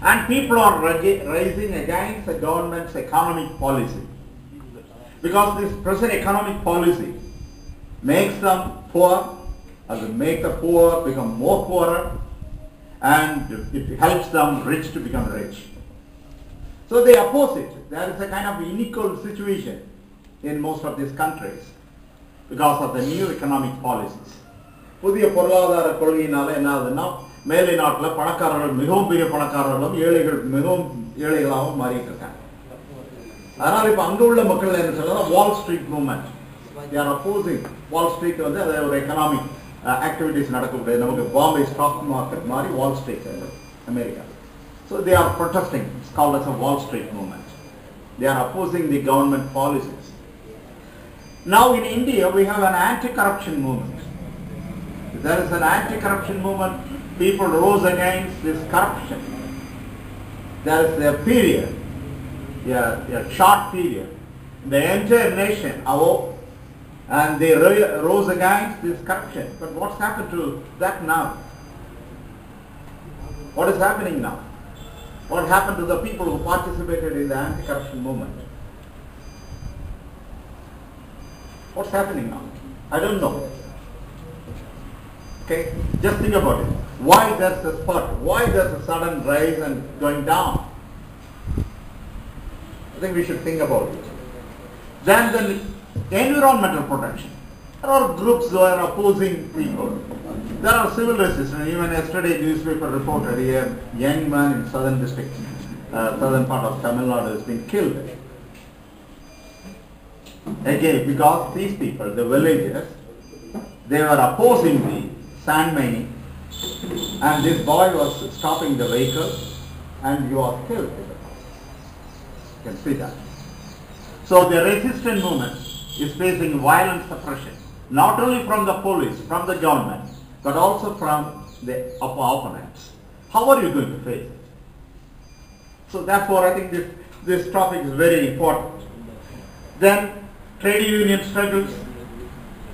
And people are rising against the government's economic policy. Because this present economic policy makes them poor, or will make the poor become more poorer, and it helps them rich to become rich. So they oppose it. There is a kind of unequal situation in most of these countries because of the new economic policies. புதிய பொருளாதார கொள்கையினால என்ன ஆகுதுன்னா மேலை நாட்டில் பணக்காரர்கள் மிகவும் பெரிய பணக்காரர்களும் ஏழைகள் மிகவும் ஏழைகளாகவும் மாறிட்டு இருக்காங்க. அதனால இப்ப அங்க உள்ள மக்கள் என்ன சொல்றாங்க, Wall Street movement, they are opposing Wall Street வந்து அது ஒரு எக்கனாமிக் ஆக்டிவிட்டிஸ் நடக்கக்கூடிய நமக்கு பாம்பே ஸ்டாக் மார்க்கெட் மாதிரி Wall Street America. So they are protesting. It's called as a Wall Street movement. They are opposing the government policies. Now in India we have an anti-corruption movement. There is an anti-corruption movement. People rose against this corruption. There is a period, a short period. The entire nation awoke and they rose against this corruption. But what's happened to that now? What is happening now? What happened to the people who participated in the anti-corruption movement? What's happening now? I don't know. Okay, just think about it. Why there's a spurt? Why there's a sudden rise and going down? I think we should think about it. Then the environmental protection. There are groups who are opposing people. There are civil resistance. Even yesterday newspaper reported a young man in southern district, southern part of Tamil Nadu has been killed. Again, because these people, the villagers, they were opposing the sand mining, and this boy was stopping the vehicle and he was killed. You can see that. So the resistance movement is facing violent suppression, not only from the police, from the government, but also from the opponents. How are you going to face it? So therefore I think this topic is very important. Then trade union struggles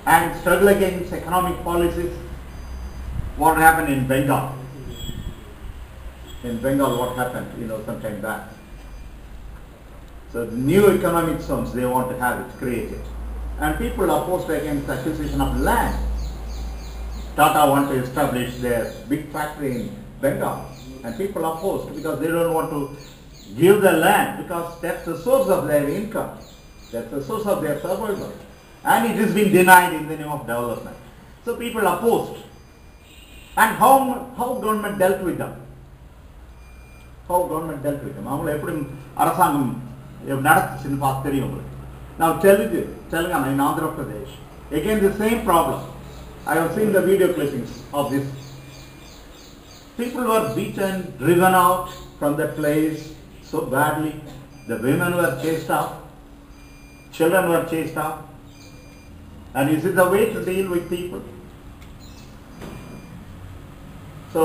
and struggle against economic policies. What happened in Bengal? In Bengal what happened, some time back. So the new economic zones, they want to have it created. And people opposed against acquisition of land. Tata want to establish their big factory in Bengal, and people opposed because they don't want to give the land because that's the source of their income, that's the source of their survival, and it has been denied in the name of development. So people opposed. And how government dealt with them? How government dealt with them? அவங்களை எப்படி அரசாங்கம் நடத்துச்சுன்னு பார்த்து தெரியும் உங்களுக்கு. Now Telangana in Andhra Pradesh, again the same problem. I have seen the video clippings of this. People were beaten, driven out from that place so badly. The women were chased out, children were chased out. And is it the way to deal with people? So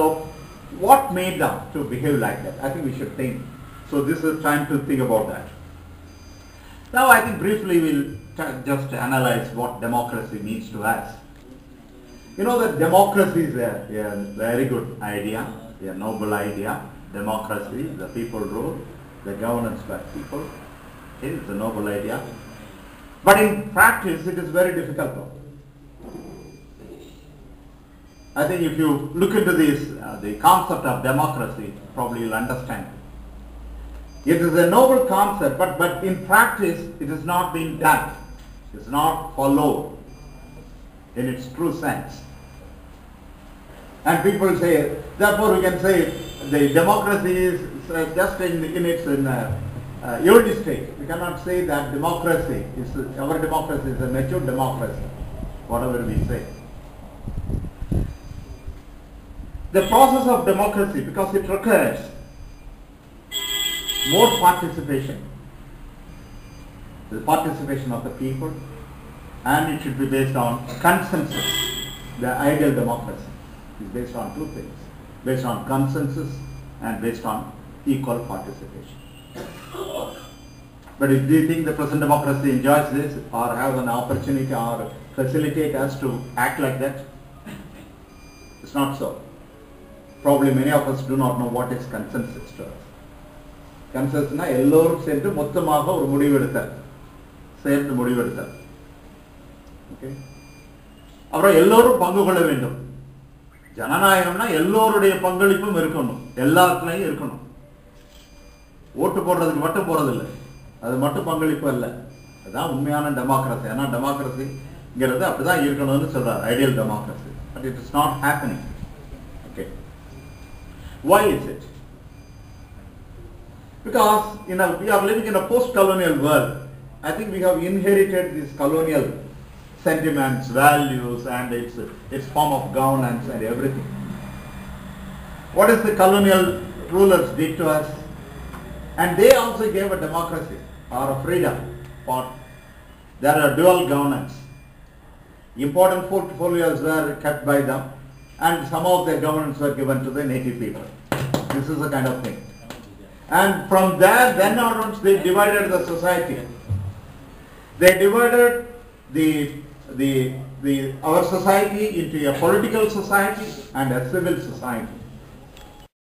what made them to behave like that? I think we should think. So this is time to think about that. Now I think briefly we'll just analyze what democracy means to us. You know that democracy is a very good idea, a noble idea. Democracy, the people rule, the governance by people. It is a noble idea. But in practice it is very difficult. I think if you look into this, the concept of democracy, probably you'll understand. It is a noble concept, but in practice it is not being done. It is not followed in its true sense. And people say, therefore we can say the democracy is just in its early stage. We cannot say that our democracy is a mature democracy, whatever we say. The process of democracy, because it requires more participation, the participation of the people, and it should be based on consensus. The ideal democracy is based on two things, based on consensus and based on equal participation. But do you think the present democracy enjoys this or have an opportunity or facilitate us to act like that? It's not so. Probably many of us do not know what is consensus to us. Consensus na ellorum sendu mottamaga oru mudivu edutha சேர்ந்து முடிவெடுத்தார். Okay, அப்புறம் எல்லோரும் பங்கு கொள்ள வேண்டும். ஜனநாயகம்னா எல்லோருடைய பங்களிப்பும் இருக்கணும், எல்லாத்துலையும் இருக்கணும். ஓட்டு போடுறதுக்கு மட்டும் போறதில்லை, அது மட்டும் பங்களிப்பு அல்ல. அதுதான் உண்மையான டெமோக்ரஸி. ஏன்னா டெமோக்ரஸிங்கிறது அப்படிதான் இருக்கணும்னு சொல்றார், ideal democracy. But it is not happening. Okay, why is it? Because we are living in a post-colonial world. I think we have inherited these colonial sentiments, values, and its form of governance and everything. What is the colonial rulers did to us? And they also gave a democracy or a freedom. There are dual governance. Important portfolios were kept by them, and some of their governance were given to the native people. This is the kind of thing. And from there, then onwards, they divided the society. They divided our society into a political society and a civil society.